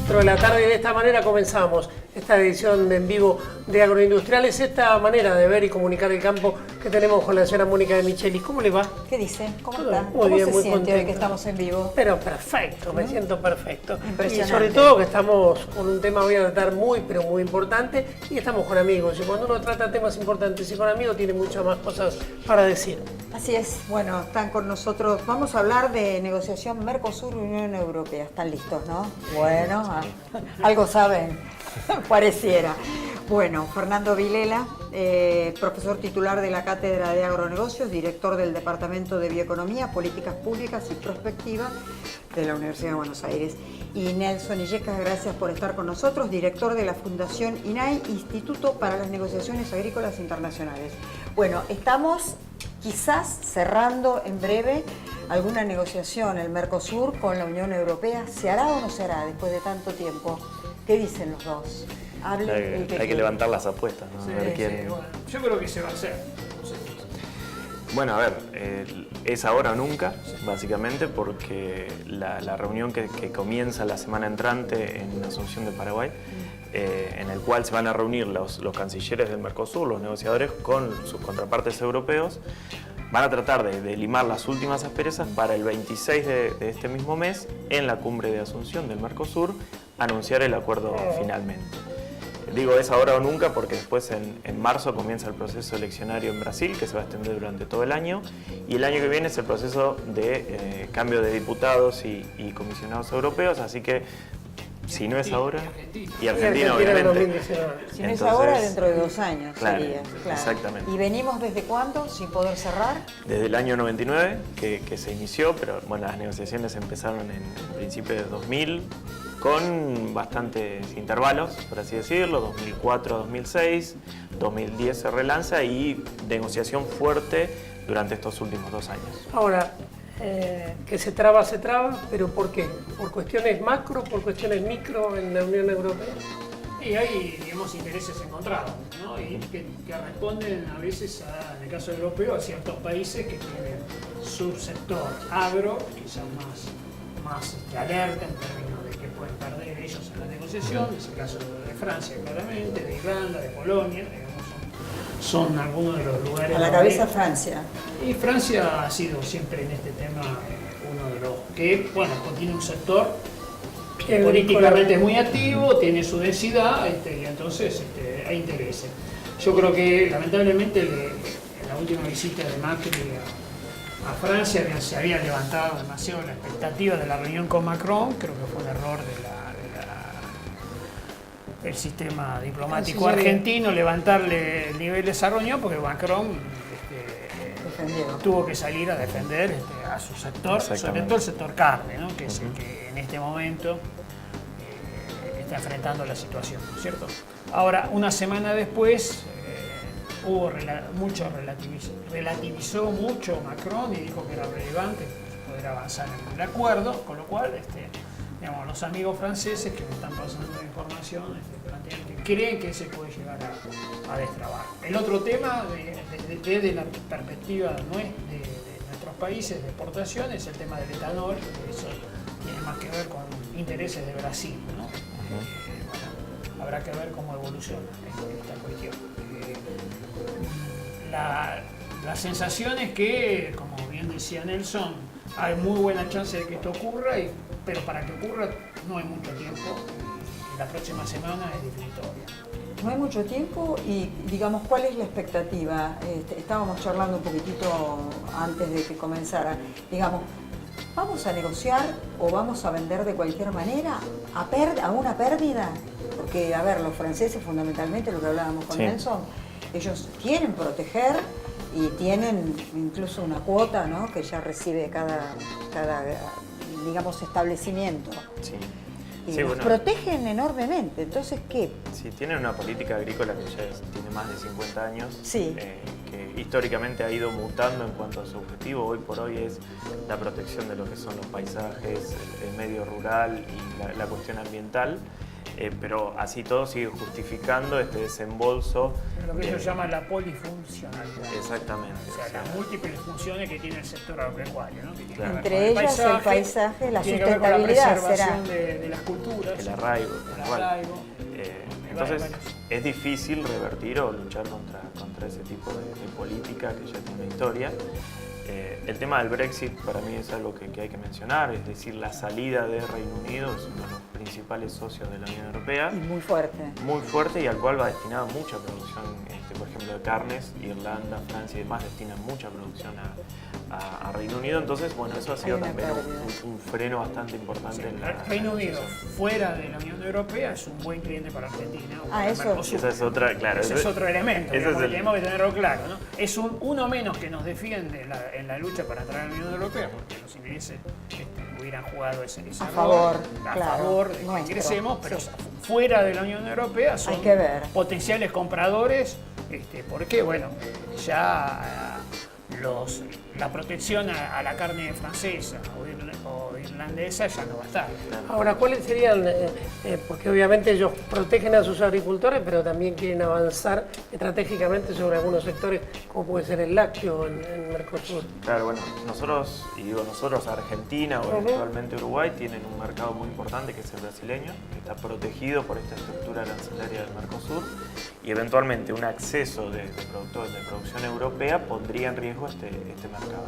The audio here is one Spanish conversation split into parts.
4 de la tarde. De esta manera comenzamos esta edición de en vivo de Agroindustriales, esta manera de ver y comunicar el campo que tenemos con la señora Mónica de Michelis. ¿Cómo le va? ¿Qué dice? ¿Cómo está? Muy bien, ¿Cómo muy se siente contento. hoy que estamos en vivo? Pero perfecto, me siento perfecto. Impresionante. Y sobre todo que estamos con un tema, voy a tratar muy, pero muy importante, y estamos con amigos. Y cuando uno trata temas importantes y con amigos, tiene muchas más cosas para decir. Así es. Bueno, están con nosotros. Vamos a hablar de negociación Mercosur-Unión Europea. ¿Están listos, no? Bueno, algo saben, pareciera. Bueno, Fernando Vilela, profesor titular de la Cátedra de Agronegocios, director del Departamento de Bioeconomía, Políticas Públicas y Prospectiva de la Universidad de Buenos Aires. Y Nelson Illescas, gracias por estar con nosotros, director de la Fundación INAI, Instituto para las Negociaciones Agrícolas Internacionales. Bueno, estamos quizás cerrando en breve alguna negociación, el Mercosur con la Unión Europea. ¿Se hará o no se hará después de tanto tiempo? ¿Qué dicen los dos? Hay que levantar las apuestas, ¿no? Sí, A ver quién... sí, bueno, yo creo que se va a hacer. No sé. Bueno, a ver, es ahora o nunca, básicamente, porque la reunión que comienza la semana entrante en Asunción de Paraguay, en el cual se van a reunir los cancilleres del Mercosur, los negociadores, con sus contrapartes europeos, van a tratar de limar las últimas asperezas para el 26 de este mismo mes, en la cumbre de Asunción del Mercosur, anunciar el acuerdo finalmente. Digo es ahora o nunca porque después en marzo comienza el proceso eleccionario en Brasil, que se va a extender durante todo el año, y el año que viene es el proceso de cambio de diputados y comisionados europeos, así que si no es ahora, y Argentina obviamente. 2019. Si no es ahora, dentro de 2 años Claro, sería. Claro. exactamente. ¿Y venimos desde cuándo sin poder cerrar? Desde el año 99 que se inició, pero bueno, las negociaciones empezaron en principio de 2000, con bastantes intervalos, por así decirlo, 2004 a 2006, 2010 se relanza y negociación fuerte durante estos últimos 2 años. Ahora, que se traba, pero ¿por qué? ¿Por cuestiones macro, por cuestiones micro en la Unión Europea? Y hay, digamos, intereses encontrados, ¿no? Y que responden a veces, en el caso europeo, a ciertos países que tienen su sector agro, quizás más alerta en términos de que pueden perder ellos en la negociación. Es el caso de Francia, claramente, de Irlanda, de Polonia, digamos, son algunos de los lugares. A la cabeza Francia. Y Francia ha sido siempre en este tema uno de los que, bueno, tiene un sector que políticamente es muy activo, tiene su densidad, y entonces hay intereses. Yo creo que lamentablemente en la última visita de Macri a Francia se había levantado demasiado la expectativa de la reunión con Macron. Creo que fue un error del sistema diplomático argentino levantarle el nivel de esa reunión, porque Macron tuvo que salir a defender a su sector, sobre todo el sector carne, ¿no? Que es el que en este momento está enfrentando la situación, ¿no es cierto? Ahora, una semana después, relativizó mucho Macron y dijo que era relevante poder avanzar en el acuerdo, con lo cual digamos, los amigos franceses que me están pasando la información plantean que creen que se puede llegar a destrabar. El otro tema, desde la perspectiva de nuestros países de exportación, es el tema del etanol, que eso tiene más que ver con intereses de Brasil, ¿no? Bueno, habrá que ver cómo evoluciona esta cuestión. La sensación es que, como bien decía Nelson, hay muy buena chance de que esto ocurra, pero para que ocurra no hay mucho tiempo. La próxima semana es definitoria. No hay mucho tiempo y, digamos, ¿cuál es la expectativa? Estábamos charlando un poquitito antes de que comenzara. Digamos, ¿vamos a negociar o vamos a vender de cualquier manera a una pérdida? Porque, a ver, los franceses fundamentalmente, lo que hablábamos con Nelson, ellos quieren proteger y tienen incluso una cuota, ¿no?, que ya recibe cada digamos, establecimiento. Sí. Y sí, los bueno, protegen enormemente. Entonces, ¿qué? sí, tienen una política agrícola que ya tiene más de 50 años, Sí. que históricamente ha ido mutando en cuanto a su objetivo. Hoy por hoy es la protección de lo que son los paisajes, el medio rural y la cuestión ambiental. pero así todo sigue justificando este desembolso. Lo que ellos llaman la polifuncionalidad. Exactamente. O sea, las múltiples funciones que tiene el sector agropecuario, ¿no? Que tiene que ver Entre con ellas el paisaje, la tiene que ver con la sustentabilidad, preservación será. de las culturas. El arraigo. El igual. arraigo. Entonces varios. es difícil revertir o luchar contra ese tipo de política que ya tiene una historia. El tema del Brexit para mí es algo que hay que mencionar, es decir, la salida de Reino Unido es uno de los principales socios de la Unión Europea. Y muy fuerte. Muy fuerte y al cual va destinada mucha producción, por ejemplo, de carnes. Irlanda, Francia y demás destinan mucha producción a Reino Unido. Entonces, bueno, eso ha sido una también pérdida. un freno bastante importante en la... Reino Unido fuera de la Unión Europea es un buen cliente para Argentina. O Ah, para eso. Mercosur. Esa es otra, claro. Ese es otro elemento, ese digamos, es el- tenemos que tenerlo claro, ¿no? Es uno menos que nos defiende en la lucha para entrar a la Unión Europea, porque los ingleses hubieran jugado ese A rol, favor, a claro, favor de que nuestro, ingresemos, pero sí. fuera de la Unión Europea son Hay que ver. potenciales compradores, porque bueno, ya la protección a la carne francesa o irlandesa ya no va a estar. Ahora, ¿cuáles serían? Porque obviamente ellos protegen a sus agricultores, pero también quieren avanzar estratégicamente sobre algunos sectores, como puede ser el lácteo en Mercosur. Claro, bueno, nosotros, y digo nosotros, Argentina o eventualmente Uruguay, tienen un mercado muy importante que es el brasileño, que está protegido por esta estructura arancelaria del Mercosur, y eventualmente un acceso de productores de producción europea pondría en riesgo este mercado.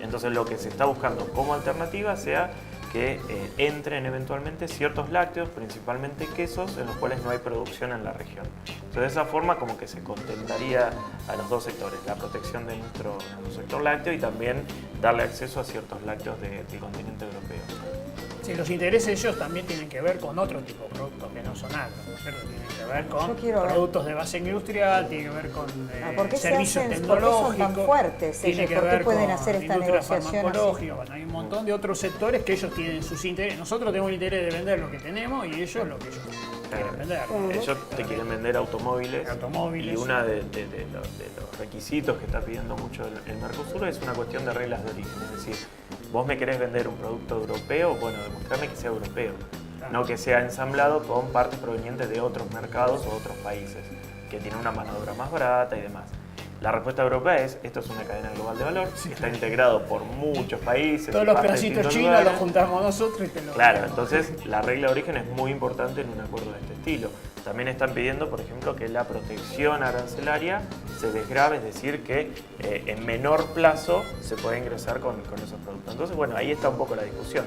Entonces lo que se está buscando como alternativa sea que entren eventualmente ciertos lácteos, principalmente quesos, en los cuales no hay producción en la región. Entonces de esa forma como que se contemplaría a los dos sectores, la protección de nuestro sector lácteo y también darle acceso a ciertos lácteos del continente europeo. Sí, los intereses de ellos también tienen que ver con otro tipo de productos que no son agro, ¿no es cierto? Tienen que ver con Yo quiero ver. productos de base industrial, tienen que ver con ¿Por qué se servicios hacen? ¿Por qué son tan tecnológicos, fuertes tiene ellos? que ¿Por qué ver pueden con hacer esta industria negociación farmacológica. Bueno, hay un montón de otros sectores que ellos tienen sus intereses. Nosotros tenemos el interés de vender lo que tenemos y ellos lo que ellos quieren vender. Ellos te quieren vender automóviles, Automóviles. y uno de los requisitos que está pidiendo mucho el Mercosur es una cuestión de reglas de origen. Es decir, vos me querés vender un producto europeo, bueno, demostrame que sea europeo, no que sea ensamblado con partes provenientes de otros mercados o otros países, que tienen una mano de obra más barata y demás. La respuesta europea es, esto es una cadena global de valor, está integrado por muchos países. Todos y los partes de pedacitos distintos chinos lugares. los juntamos nosotros y te lo Claro, vendemos. entonces la regla de origen es muy importante en un acuerdo de este estilo. También están pidiendo, por ejemplo, que la protección arancelaria se desgrave, es decir, que en menor plazo se puede ingresar con esos productos. Entonces, bueno, ahí está un poco la discusión.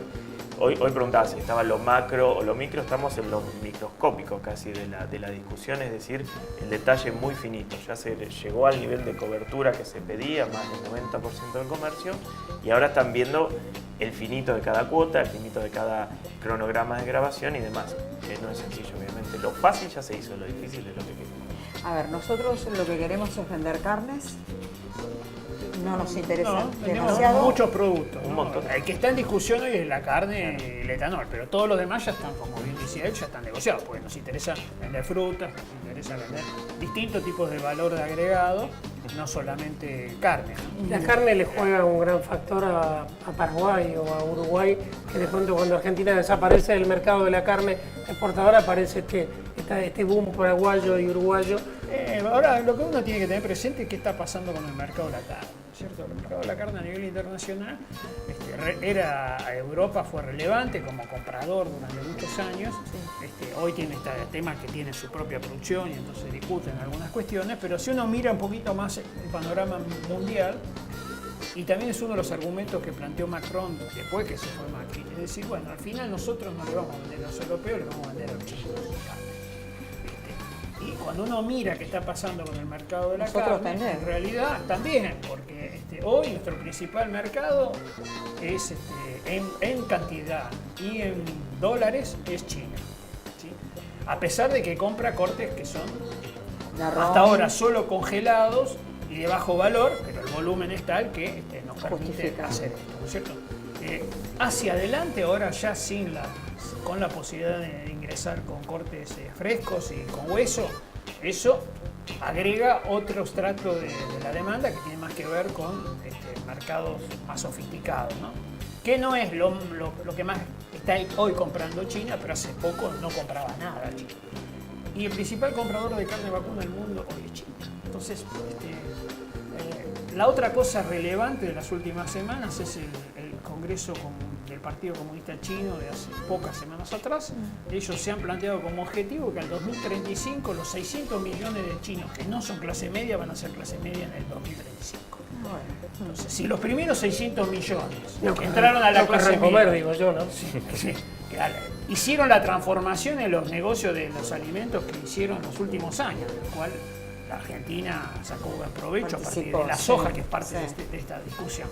Hoy preguntaba si estaba lo macro o lo micro, estamos en lo microscópico casi de la discusión, es decir, el detalle muy finito. Ya se llegó al nivel de cobertura que se pedía, más del 90% del comercio, y ahora están viendo el finito de cada cuota, el finito de cada cronograma de grabación y demás, que no es sencillo, obviamente. Lo fácil ya se hizo, lo difícil es lo que queda. A ver, nosotros lo que queremos es vender carnes. No nos interesa No, tenemos demasiado. muchos productos. Un ¿no? montón. El que está en discusión hoy es la carne y el etanol, pero todos los demás ya están, como bien decía él, ya están negociados, porque nos interesa vender frutas, nos interesa vender distintos tipos de valor de agregado, no solamente carne, ¿no? La carne le juega un gran factor a Paraguay o a Uruguay, que de pronto cuando Argentina desaparece del mercado de la carne exportadora aparece este boom paraguayo y uruguayo. Ahora, lo que uno tiene que tener presente es qué está pasando con el mercado de la carne, ¿cierto? El mercado de la carne a nivel internacional, Europa fue relevante como comprador durante muchos años. Hoy tiene este tema que tiene su propia producción y entonces discuten algunas cuestiones, pero si uno mira un poquito más el panorama mundial, y también es uno de los argumentos que planteó Macron después que se fue Macri, es decir, bueno, al final nosotros no le vamos a vender a los europeos, le vamos a vender a los chinos carne. Y cuando uno mira qué está pasando con el mercado de la Nosotros carne, también. en realidad también, porque hoy nuestro principal mercado es en cantidad y en dólares es China, ¿sí? A pesar de que compra cortes que son hasta ahora solo congelados y de bajo valor, pero el volumen es tal que nos permite Justifica. hacer esto, ¿no es cierto? Hacia adelante, ahora ya con la posibilidad de ingresar con cortes frescos y con hueso, eso agrega otro estrato de la demanda que tiene más que ver con mercados más sofisticados, ¿no? Que no es lo que más está hoy comprando China, pero hace poco no compraba nada China. Y el principal comprador de carne vacuna del mundo hoy es China. Entonces, la otra cosa relevante de las últimas semanas es el Congreso del Partido Comunista Chino de hace pocas semanas atrás. Ellos se han planteado como objetivo que al 2035 los 600 millones de chinos que no son clase media van a ser clase media en el 2035. Entonces, si los primeros 600 millones que entraron a la clase comer, media, digo yo, ¿no? sí, hicieron la transformación en los negocios de los alimentos que hicieron en los últimos años, del cual la Argentina sacó buen provecho a partir de la soja, que es parte de esta discusión.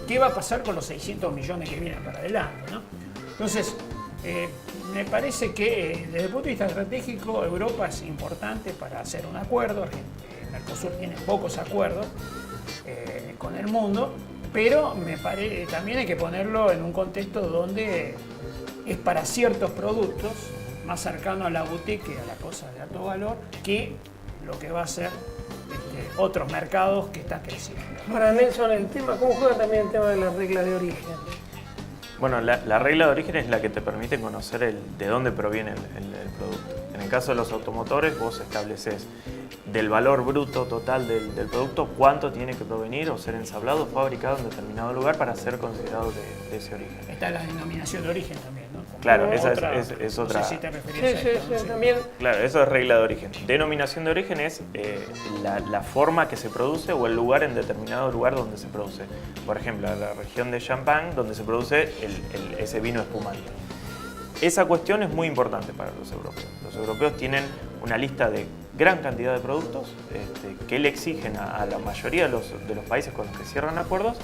¿Qué va a pasar con los 600 millones que vienen para adelante, ¿no? Entonces, me parece que desde el punto de vista estratégico, Europa es importante para hacer un acuerdo. Mercosur tiene pocos acuerdos con el mundo, pero también hay que ponerlo en un contexto donde es para ciertos productos más cercano a la boutique, a la cosa de alto valor, que lo que va a ser otros mercados que están creciendo. Ahora, Nelson, ¿cómo juega también el tema de las reglas de origen? Bueno, la regla de origen es la que te permite conocer de dónde proviene el producto. En el caso de los automotores, vos estableces del valor bruto total del producto cuánto tiene que provenir o ser ensablado o fabricado en determinado lugar para ser considerado de ese origen. Está la denominación de origen también, ¿no? Claro, esa es otra. No sé si te referís a esto, sí, también. Claro, eso es regla de origen. Denominación de origen es la forma que se produce o el lugar en determinado lugar donde se produce. Por ejemplo, la región de Champagne, donde se produce ese vino espumante. Esa cuestión es muy importante para los europeos. Los europeos tienen una lista de gran cantidad de productos que le exigen a la mayoría de los países con los que cierran acuerdos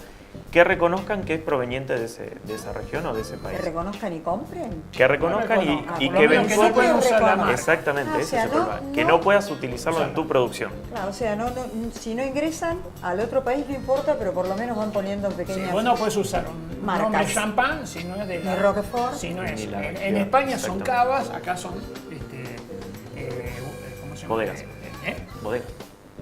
que reconozcan que es proveniente de esa región o de ese país. Que reconozcan y compren. Que reconozcan y por lo que menos que no puedan usar la marca. Exactamente, ese es el problema. Que no no puedas utilizarlo en tu producción. Claro, o sea, si no ingresan al otro país no importa, pero por lo menos van poniendo pequeñas... Sí, vos no puedes usar un marcas. nombre champán si no es de Ni Roquefort. Si no es. Ni la En región, España son exactamente. cavas, acá son ¿cómo se llama? Bodegas. Bodega.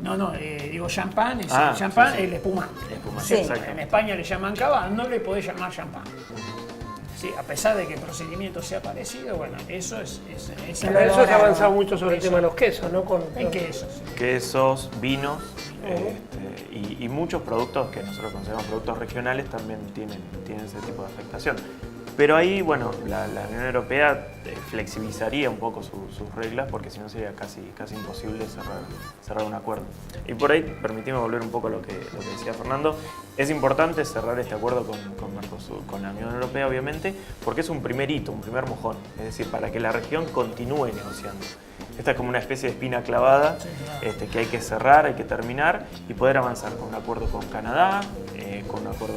No, digo champán, Ah, champán sí. el espumante. Espumante, Sí. exacto. En España le llaman cava, no le podés llamar champán. Sí, a pesar de que el procedimiento sea parecido, bueno, eso es Pero eso se ha avanzado mucho sobre el tema de los quesos, ¿no? en queso, sí. Quesos, vinos y muchos productos que nosotros consideramos productos regionales también tienen ese tipo de afectación. Pero ahí, bueno, la Unión Europea flexibilizaría un poco sus reglas porque si no sería casi imposible cerrar un acuerdo. Y por ahí, permitime volver un poco a lo que decía Fernando, es importante cerrar este acuerdo con Mercosur, con la Unión Europea obviamente, porque es un primer hito, un primer mojón, es decir, para que la región continúe negociando. Esta es como una especie de espina clavada que hay que cerrar, hay que terminar y poder avanzar con un acuerdo con Canadá, con un acuerdo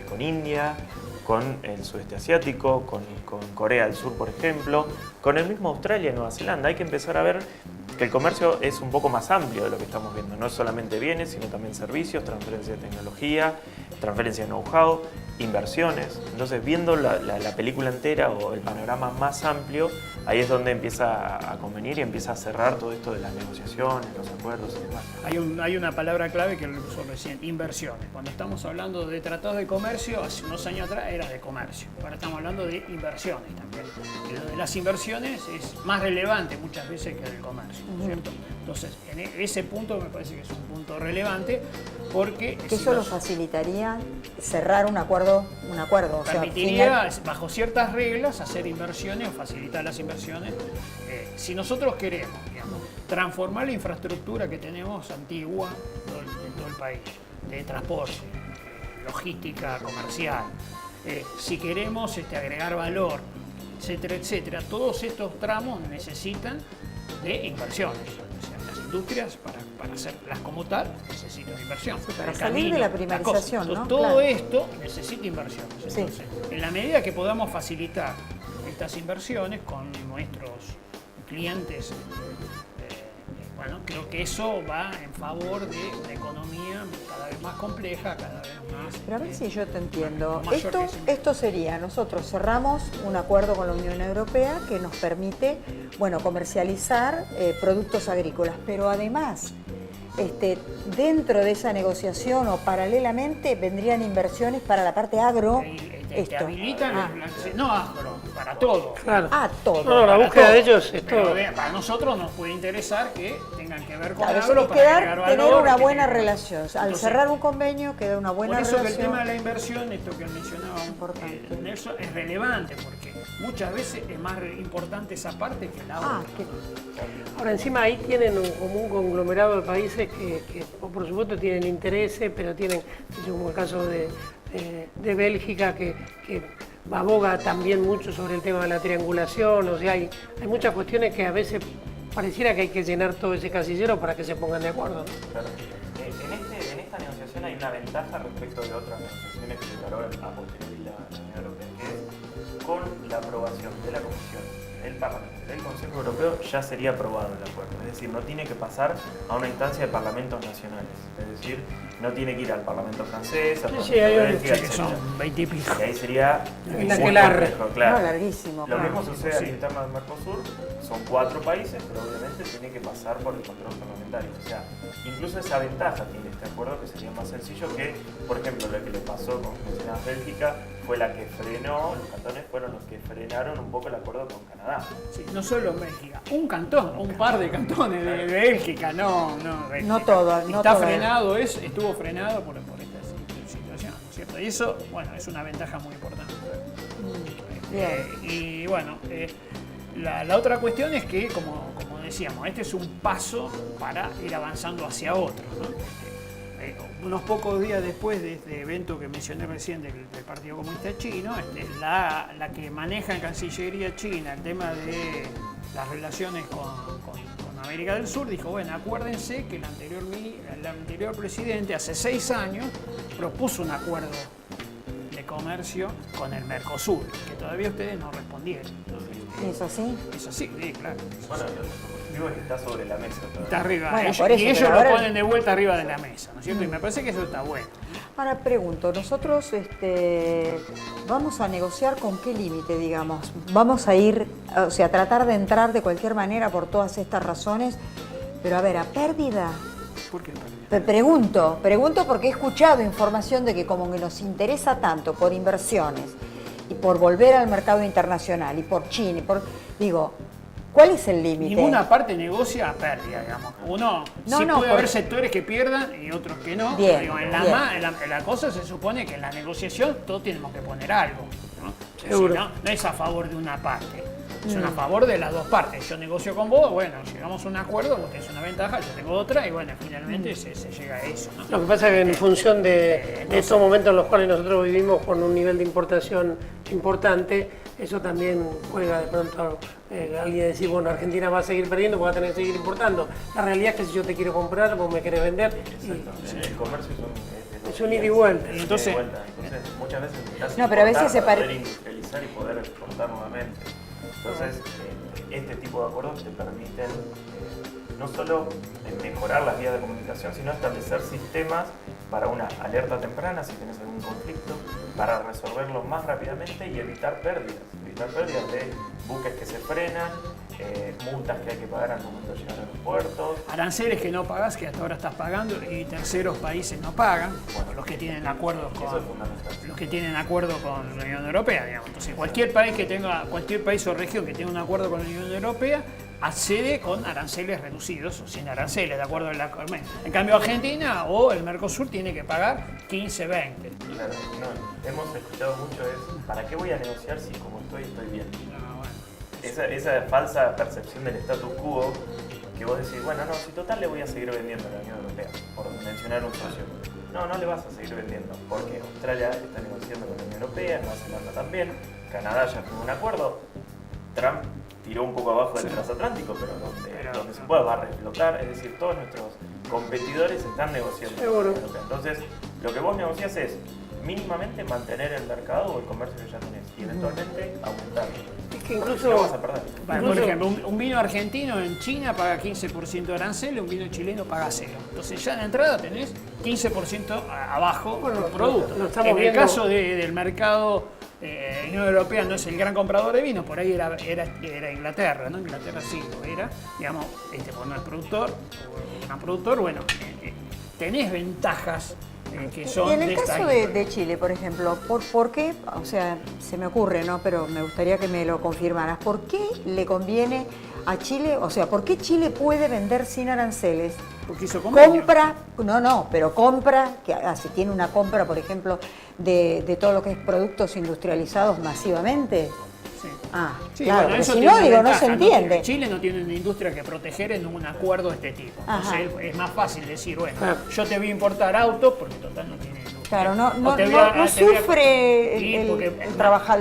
con India, con el sudeste asiático, con Corea del Sur, por ejemplo, con el mismo Australia y Nueva Zelanda. Hay que empezar a ver que el comercio es un poco más amplio de lo que estamos viendo. No es solamente bienes, sino también servicios, transferencia de tecnología, transferencia de know-how, inversiones. Entonces, viendo la película entera o el panorama más amplio, ahí es donde empieza a convenir y empieza a cerrar todo esto de las negociaciones, los acuerdos y demás. Hay una palabra clave que lo usó recién, inversiones. Cuando estamos hablando de tratados de comercio, hace unos años atrás era de comercio. Ahora estamos hablando de inversiones también. Y lo de las inversiones es más relevante muchas veces que el comercio, ¿cierto? Entonces, en ese punto me parece que es un punto relevante porque... Que eso lo facilitaría cerrar un acuerdo, o sea, permitiría, bajo ciertas reglas, hacer inversiones o facilitar las inversiones. Si nosotros queremos, digamos, transformar la infraestructura que tenemos antigua en todo el país, de transporte, logística comercial, si queremos agregar valor, etcétera, todos estos tramos necesitan de inversiones. O sea, las industrias, para hacerlas como tal, necesitan inversión. Sí, para El salir camino, de la las primarización, cosas. ¿no? Entonces, todo Claro. esto necesita inversiones. Sí. Entonces, en la medida que podamos facilitar estas inversiones con nuestros clientes, bueno, creo que eso va en favor de una economía cada vez más compleja, cada vez más... Pero a ver si yo te entiendo. mayor crecimiento. Esto sería, nosotros cerramos un acuerdo con la Unión Europea que nos permite, bueno, comercializar productos agrícolas, pero además, dentro de esa negociación o paralelamente vendrían inversiones para la parte agro. te Esto. habilitan, Ah. pero para todo. Claro. Todo. No, la Para búsqueda todo. de ellos es Pero todo. para nosotros nos puede interesar que tengan que ver con Claro, algo es para agregar valor, tener una que buena tengan- relación. Al Entonces, cerrar un convenio queda una buena por eso que el relación. tema de la inversión, esto que mencionaba Importante. Nelson, es relevante porque muchas veces es más importante esa parte que la Ah, otra. que- Ahora encima ahí tienen como un conglomerado de países que por supuesto tienen intereses, pero tienen, como el caso de Bélgica, que aboga también mucho sobre el tema de la triangulación, o sea, hay muchas cuestiones que a veces pareciera que hay que llenar todo ese casillero para que se pongan de acuerdo, ¿no? Claro. En esta negociación hay una ventaja respecto de otras negociaciones que declaró a posteriori la Unión Europea, que es con la aprobación de la Comisión, del Parlamento, del Consejo Europeo, ya sería aprobado el acuerdo. Es decir, no tiene que pasar a una instancia de parlamentos nacionales. Es decir, no tiene que ir al Parlamento francés, al Parlamento hay de un- Bélgica, Sí, que etc. son 20 y pico. Y ahí sería La muy que largue. complejo, claro. No, larguísimo, Lo claro. mismo sucede a la Sí. interna del Mercosur, son 4 países, pero obviamente tiene que pasar por el control parlamentario. O sea, incluso esa ventaja tiene este acuerdo, que sería más sencillo que, por ejemplo, lo que le pasó con mencionabas Bélgica, fue la que frenó, los cantones fueron los que frenaron un poco el acuerdo con Canadá. Sí, no solo en Bélgica, un cantón, un par de cantones de Bélgica, no Bélgica. No todo, no Está todo. frenado, estuvo frenado por esta situación, ¿no es cierto? Y eso, bueno, es una ventaja muy importante. Bien. Y bueno, la otra cuestión es que, como decíamos, este es un paso para ir avanzando hacia otro, ¿no? Unos pocos días después de este evento que mencioné recién del Partido Comunista Chino, la que maneja en Cancillería China el tema de las relaciones con América del Sur, dijo, bueno, acuérdense que el anterior presidente hace 6 años propuso un acuerdo de comercio con el Mercosur, que todavía ustedes no respondieron. ¿Es así? Eso sí, claro. Bueno, el objetivo es que está sobre la mesa todavía. Está arriba. Bueno, Ellos- por eso, y ellos pero lo ahora- ponen de vuelta arriba de la mesa, ¿no es cierto? Y me parece que eso está bueno. Ahora pregunto, nosotros vamos a negociar con qué límite, digamos. Vamos a ir, o sea, tratar de entrar de cualquier manera por todas estas razones, pero a ver, a pérdida. ¿Por qué? Pregunto porque he escuchado información de que como que nos interesa tanto por inversiones y por volver al mercado internacional y por China, digo, ¿cuál es el límite? Ninguna parte negocia a pérdida, digamos. Uno No, sí no, puede haber por- sectores que pierdan y otros que no. Bien, Digo, en bien. la cosa se supone que en la negociación todos tenemos que poner algo, ¿no? Seguro. Si no es a favor de una parte. Es Mm. a favor de las dos partes. Yo negocio con vos, bueno, llegamos a un acuerdo, vos tenés una ventaja, yo tengo otra, y bueno, finalmente Mm. se llega a eso, ¿no? Lo que pasa es que en función de estos momentos en los cuales nosotros vivimos con un nivel de importación importante, eso también juega de pronto alguien decir, bueno, Argentina va a seguir perdiendo, va a tener que seguir importando. La realidad es que si yo te quiero comprar, vos me querés vender. Exacto. El comercio Es un ida y vuelta. Es Entonces- un ida y vuelta. Entonces, muchas veces necesitas No, pero a veces importar se para pare- poder industrializar y poder exportar nuevamente. Entonces, este tipo de acuerdos te permiten no solo mejorar las vías de comunicación, sino establecer sistemas para una alerta temprana si tienes algún conflicto, para resolverlo más rápidamente y evitar pérdidas de buques que se frenan, multas que hay que pagar al momento de llegar a los puertos. Aranceles que no pagás, que hasta ahora estás pagando, y terceros países no pagan, bueno, los que tienen acuerdos Eso es con fundamental. los que tienen acuerdo con la Unión Europea, digamos. Entonces, cualquier país o región que tenga un acuerdo con la Unión Europea accede con aranceles reducidos o sin aranceles, de acuerdo al acuerdo. En cambio, Argentina o el Mercosur tiene que pagar 15, 20. Claro, no, hemos escuchado mucho es, ¿para qué voy a negociar si como estoy bien? No, bueno. Esa falsa percepción del status quo que vos decís, bueno, no, si total le voy a seguir vendiendo a la Unión Europea, por mencionar un socio. No, no le vas a seguir vendiendo, porque Australia está negociando con la Unión Europea, Nueva Zelanda también, Canadá ya firmó un acuerdo, Trump tiró un poco abajo del transatlántico, pero donde se pueda va a reflotar, es decir, todos nuestros competidores están negociando con la Unión Europea. Entonces, lo que vos negocias es mínimamente mantener el mercado o el comercio que ya tenés y eventualmente aumentarlo. Es que No vas incluso a perder. Bueno, Incluso- por ejemplo, un vino argentino en China paga 15% de arancel, un vino chileno paga 0. Entonces ya de entrada tenés 15% abajo Bueno, del producto. lo estamos En el viendo. caso del mercado, Unión Europea no es el gran comprador de vino, por ahí era Inglaterra, ¿no? Inglaterra sí lo era, digamos, porque no es productor, o gran productor, bueno, tenés ventajas que son Y en el de esta caso índole. de Chile, por ejemplo, ¿por qué? O sea, se me ocurre, ¿no? Pero me gustaría que me lo confirmaras. ¿Por qué le conviene a Chile? O sea, ¿por qué Chile puede vender sin aranceles? Porque hizo convenio. Pero compra, si tiene una compra, por ejemplo, de todo lo que es productos industrializados masivamente. Sí. Sí, Sí, claro, bueno, porque eso si tiene no, una digo, no ventaja, se entiende. Chile no tiene una industria que proteger en un acuerdo de este tipo. Entonces es más fácil decir, bueno, yo te voy a importar autos porque total no tiene industria. Claro, no O te voy a- no te voy a- sufre Sí, porque-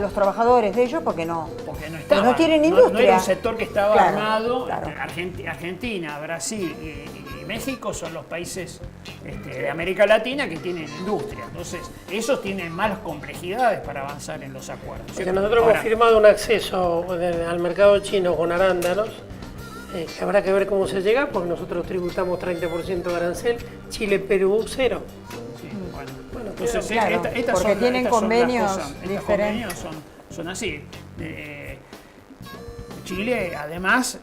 los trabajadores de ellos porque no. Porque no Porque estaba. no tienen No industria. era un sector que estaba Claro, armado. claro. Argentina, Brasil y México son los países de América Latina que tienen industria. Entonces, esos tienen más complejidades para avanzar en los acuerdos. Porque ¿cierto? nosotros Ahora, hemos firmado un acceso al mercado chino con arándanos, que habrá que ver cómo se llega, porque nosotros tributamos 30% de arancel, Chile, Perú, 0. sí, bueno. Bueno, Entonces, claro, estas porque son, tienen estas son las convenios cosas, estos diferentes. convenios son así. Chile, además,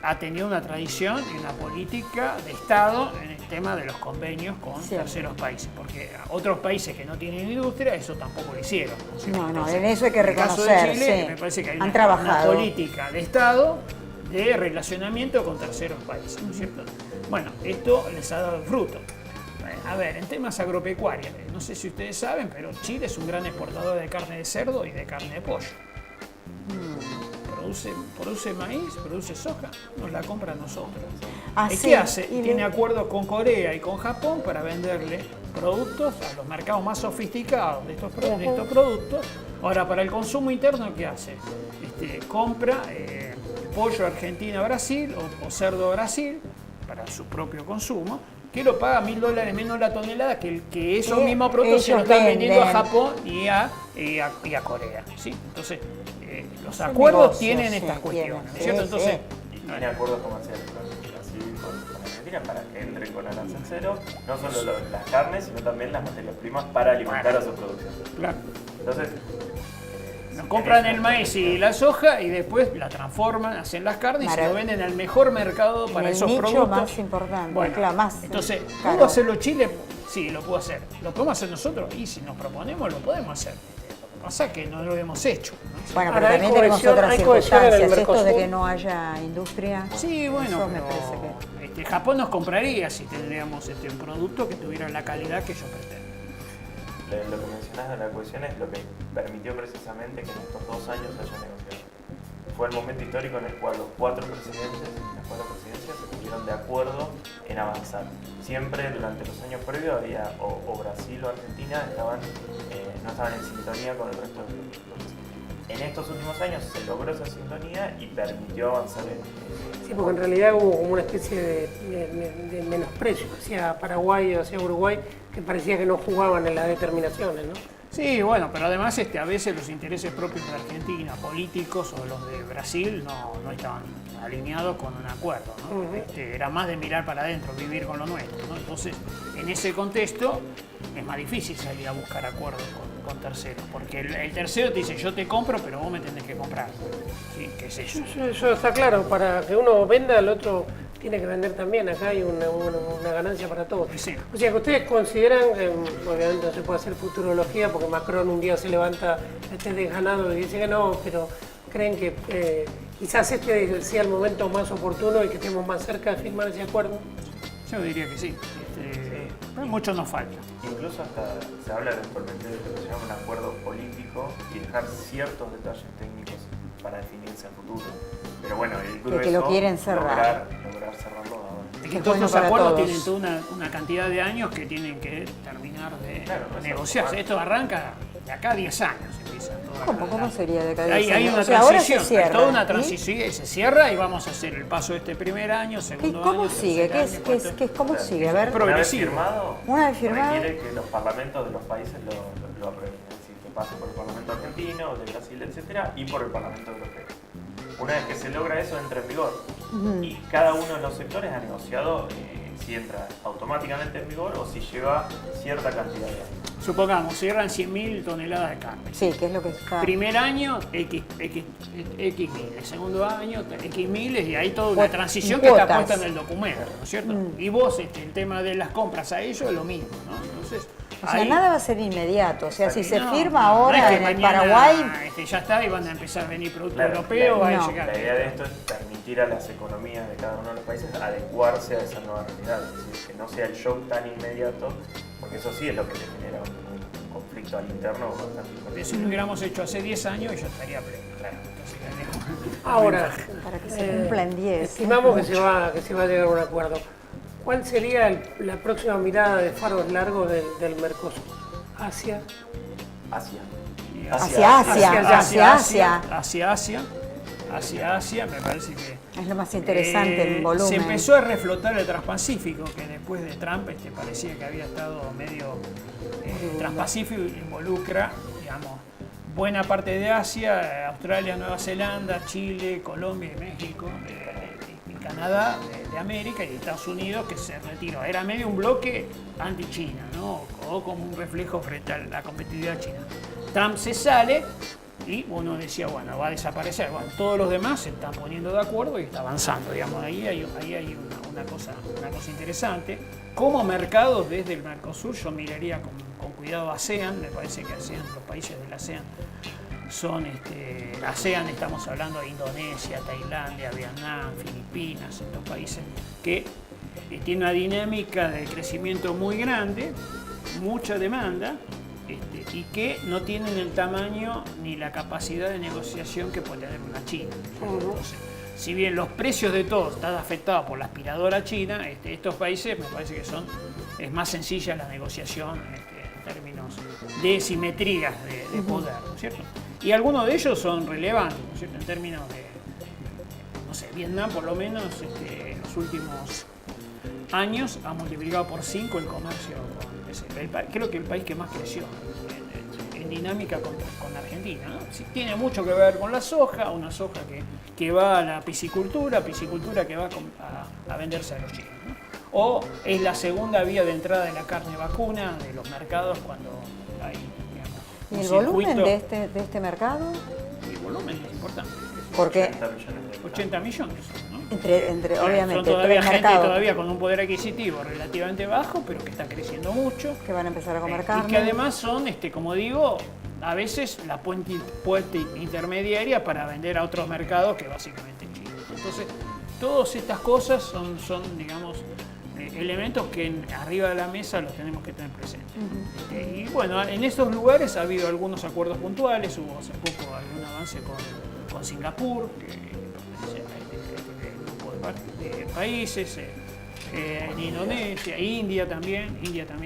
ha tenido una tradición y una política de Estado en el tema de los convenios con Sí. terceros países, porque a otros países que no tienen industria, eso tampoco lo hicieron. ¿no es cierto? No, Entonces, en eso hay que en el caso de reconocer, Chile, sí. me parece que hay Han una trabajado. política de Estado de relacionamiento con terceros países, ¿no es cierto? Bueno, esto les ha dado fruto. A ver, en temas agropecuarios, no sé si ustedes saben, pero Chile es un gran exportador de carne de cerdo y de carne de pollo. Produce maíz, produce soja, nos la compra a nosotros. Ah, ¿Y sí, qué hace? y Tiene acuerdos con Corea y con Japón para venderle productos a los mercados más sofisticados de estos productos. Ahora, para el consumo interno, ¿qué hace? Compra pollo Argentina-Brasil o cerdo Brasil para su propio consumo, que lo paga $1.000 menos la tonelada que esos mismos productos se lo ellos están vendiendo a venden. Japón y a Corea. ¿Sí? Entonces, los Son acuerdos negocios, tienen sí, estas cuestiones, ¿no es tienen, cierto? sí, Entonces, Y tiene acuerdos comerciales con Brasil, con Argentina, para que entren con arancel cero, no solo las carnes, sino también las materias primas para alimentar a su producción. claro. Entonces, Nos compran el maíz y la soja y después la transforman, hacen las carnes y se lo venden al mejor mercado para el esos nicho productos. más importante, Bueno, claro, más entonces, caro. ¿pudo hacerlo Chile? Sí, lo pudo hacer. ¿Lo podemos hacer nosotros? Y si nos proponemos, lo podemos hacer. Lo que pasa es que no lo hemos hecho. ¿no? Bueno, pero Ahora, hay también tenemos cohesión- otras hay cohesión en el circunstancias. Esto de Mercosur. que no haya industria. Sí, bueno, eso me pero, parece que. Japón nos compraría si tendríamos un producto que tuviera la calidad que ellos pretenden. lo que mencionas de la cohesión es lo que permitió precisamente que en estos 2 años haya negociado. Fue el momento histórico en el cual las 4 presidencias se pusieron de acuerdo en avanzar. Siempre durante los años previos había o Brasil o Argentina no estaban en sintonía con el resto de los países. En estos últimos años se logró esa sintonía y permitió avanzar Sí, porque en realidad hubo como una especie de menosprecio hacia Paraguay o hacia Uruguay, que parecía que no jugaban en las determinaciones, ¿no? Sí, bueno, pero además a veces los intereses propios de Argentina, políticos o los de Brasil, no estaban alineados con un acuerdo, ¿no? Era más de mirar para adentro, vivir con lo nuestro, ¿no? Entonces, en ese contexto, es más difícil salir a buscar acuerdos con terceros, porque el tercero te dice, yo te compro, pero vos me tenés que comprar. ¿Sí? ¿Qué es eso? Eso está claro, para que uno venda, el otro tiene que vender también. Acá hay una ganancia para todos. Sí. O sea, que ustedes consideran, obviamente no se puede hacer futurología, porque Macron un día se levanta desganado y dice que no, pero creen que quizás este sea el momento más oportuno y que estemos más cerca de firmar ese acuerdo. Yo diría que sí. Pero mucho nos falta. Incluso hasta se habla eventualmente de lo que se llama un acuerdo político y dejar ciertos detalles técnicos para definirse a futuro. Pero bueno, el grueso que lo quieren cerrar. lograr cerrarlo ahora. Es que Es todos bueno los para acuerdos todos. tienen toda una cantidad de años que tienen que terminar de Claro, eso negociarse. es Esto arranca de acá a 10 años. Empieza todo ¿Cómo sería de cada Hay 10 años? una O sea, ahora transición, se cierra. hay toda una ¿y? transición, y se cierra y vamos a hacer el paso de este primer año, segundo ¿Cómo año, sigue? tercer ¿Qué año, es, cuarto. qué es, cómo sigue? A ver. Una vez Progresivo. firmado, Una vez firmado. requiere que los parlamentos de los países lo aprueben. Es decir, que pase por el Parlamento argentino, de Brasil, etcétera, y por el Parlamento europeo. Una vez que se logra eso, entra en vigor. Y cada uno de los sectores ha negociado si entra automáticamente en vigor o si lleva cierta cantidad de años. supongamos, cierran 100.000 toneladas de carne. Sí, que es lo que está... Primer año, X miles. Segundo año, X miles, y hay toda una transición que está puesta en el documento, ¿no es cierto? Y vos, el tema de las compras a ellos es lo mismo, ¿no? Entonces, o sea, nada va a ser inmediato. O sea, si se firma ahora en el Paraguay... ya está y van a empezar a venir productos europeos, va a llegar. La idea de esto es permitir a las economías de cada uno de los países adecuarse a esa nueva realidad. Es decir, que no sea el shock tan inmediato, porque eso sí es lo que le genera un conflicto al interno bastante importante. Si lo hubiéramos hecho hace 10 años, yo estaría pleno, claro. Entonces, Ahora, para que se cumpla en 10. estimamos que se va a llegar a un acuerdo. ¿Cuál sería la próxima mirada de faros largos del Mercosur? ¿Hacia? Hacia Asia, me parece que es lo más interesante en volumen. Se empezó a reflotar el Transpacífico, que después de Trump parecía que había estado medio Transpacífico, involucra, digamos, buena parte de Asia, Australia, Nueva Zelanda, Chile, Colombia y México, y Canadá de América y Estados Unidos, que se retiró. Era medio un bloque anti-China, ¿no? O como un reflejo frente a la competitividad china. Trump se sale y uno decía, bueno, va a desaparecer. Bueno, todos los demás se están poniendo de acuerdo y está avanzando, digamos. Ahí hay una cosa interesante. Como mercado, desde el Mercosur, yo miraría con cuidado ASEAN. Me parece que ASEAN, los países del ASEAN son ASEAN, estamos hablando de Indonesia, Tailandia, Vietnam, Filipinas, estos países que tienen una dinámica de crecimiento muy grande, mucha demanda, y que no tienen el tamaño ni la capacidad de negociación que puede tener una China. Entonces, si bien los precios de todos están afectados por la aspiradora china, estos países me parece que es más sencilla la negociación en términos de simetrías de poder, ¿no es cierto? Y algunos de ellos son relevantes, ¿no es cierto? En términos de, no sé, Vietnam por lo menos en los últimos años ha multiplicado por 5 el comercio con creo que el país que más creció en dinámica con Argentina, ¿no? Sí, tiene mucho que ver con la soja, una soja que va a la piscicultura que va a venderse a los chinos, ¿no? O es la segunda vía de entrada de la carne vacuna de los mercados cuando hay, digamos, ¿y el volumen de este mercado? El volumen es importante. Porque 80 millones, ¿no? Entre obviamente, son todavía gente mercados todavía con un poder adquisitivo relativamente bajo, pero que está creciendo mucho. Que van a empezar a comer carne. Y que además son, como digo, a veces la puente intermediaria para vender a otros mercados que básicamente China. Entonces, todas estas cosas son digamos, elementos que arriba de la mesa los tenemos que tener presentes. Y bueno, en estos lugares ha habido algunos acuerdos puntuales, hubo hace poco algún avance con Singapur, que pertenece a este grupo de países, en Indonesia, India también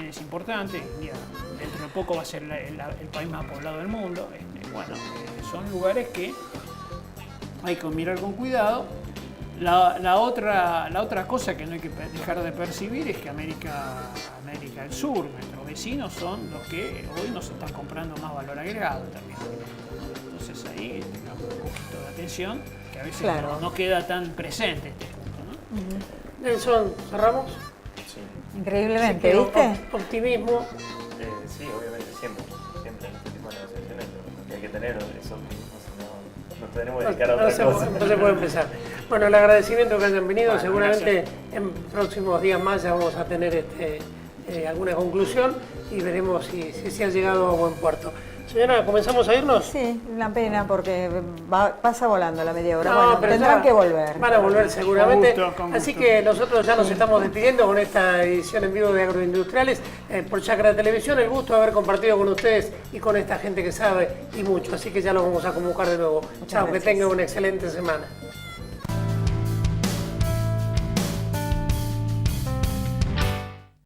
es importante, India dentro de poco va a ser el país más poblado del mundo. Son lugares que hay que mirar con cuidado. La otra cosa que no hay que dejar de percibir es que América del Sur, nuestros vecinos, son los que hoy nos están comprando más valor agregado también. Entonces ahí tengamos un poquito de atención, que a veces no queda tan presente este punto, ¿no? Nelson, ¿cerramos? Sí. Increíblemente, Sí, ¿viste? Optimismo. Sí, obviamente, siempre en este tipo de negociaciones lo que hay que tener es optimismo, si no nos tenemos que dedicar a otra cosa. No se puede empezar. Bueno, el agradecimiento que hayan venido, Bueno, seguramente gracias. en próximos días más ya vamos a tener alguna conclusión y veremos si se ha llegado a buen puerto. Señora, ¿comenzamos a irnos? Sí, una pena porque pasa volando la media hora. No, bueno, pero tendrán ya que volver. Van a volver seguramente. Con gusto. Así que nosotros ya nos estamos despidiendo con esta edición en vivo de Agroindustriales por Chacra Televisión. El gusto de haber compartido con ustedes y con esta gente que sabe y mucho. Así que ya los vamos a convocar de nuevo. Chao, que gracias. tengan una excelente semana.